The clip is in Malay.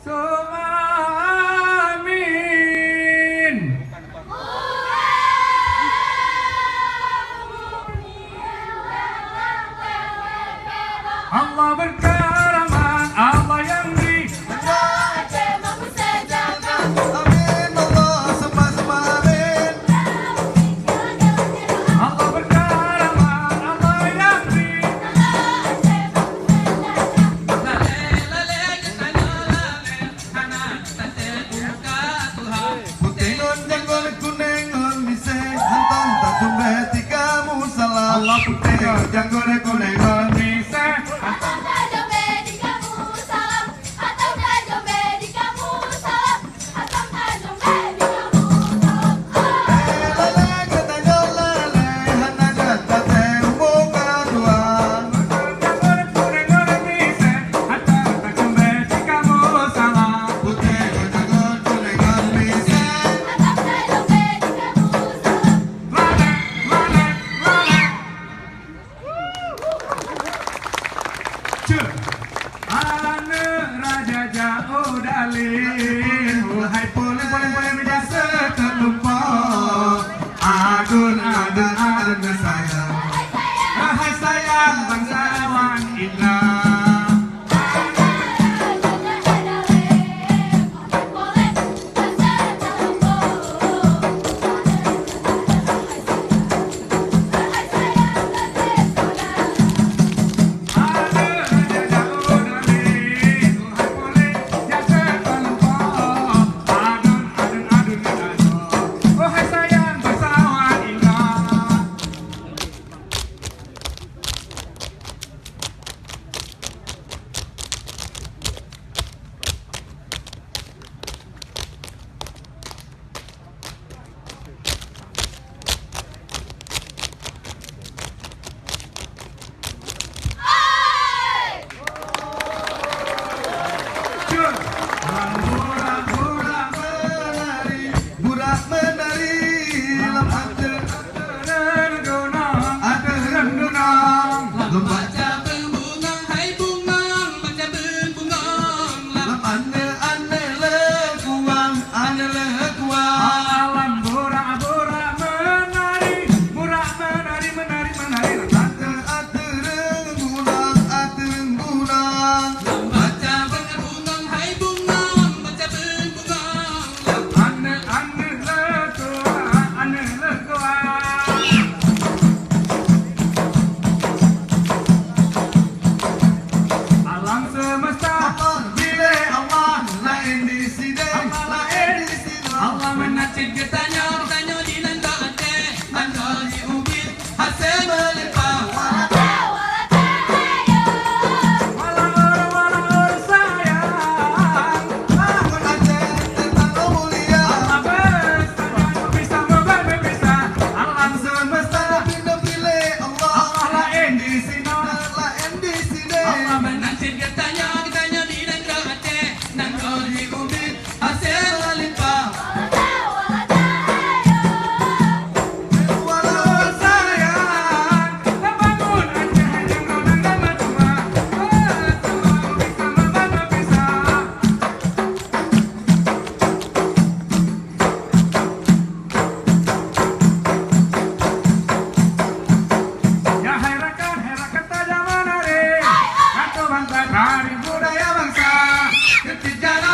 Amin. Allah berkaramah, Allah yang di Amin Allah semua amin. Allah berkaramah, Allah yang di Putingon janggol kunengon mise hantam tak tumbe tikamu salah. Allah putingon janggol kunengon mise Lele katanya lele hana kata terbuka dua. janggol kunengon mise hatta tak kembali kamu salah. Putingon janggol kunengon mise. Ane raja jauh dalin, wahai polen meja sekelompok. Adun sayang, wahai sayang bangsawan indah. Ane raja jauh dalin, wahai polen meja sekelompok. Adun, wahai sayang bangsawan indah. Burak menari lam ada membaca lam ane le kuang Alam borak menari atereng gunang ane lekua alam semesta bila Allah lain di sini Allah menacit getanya di nanda Aceh nanda di ubin hasil melimpah walau sayang bangun Aceh tentang mulia Allah bisa berpisah alam semesta pindah pilih Allah Allah lain di sini lain di sini Allah menacit getanya di nanda Aceh nanda di ubin hasil melimpah walau sayang terbangun Aceh yang rodang dan matua bisa berpisah. Ya herakan tajam menari, atau bangsa dari budaya bangsa. kejar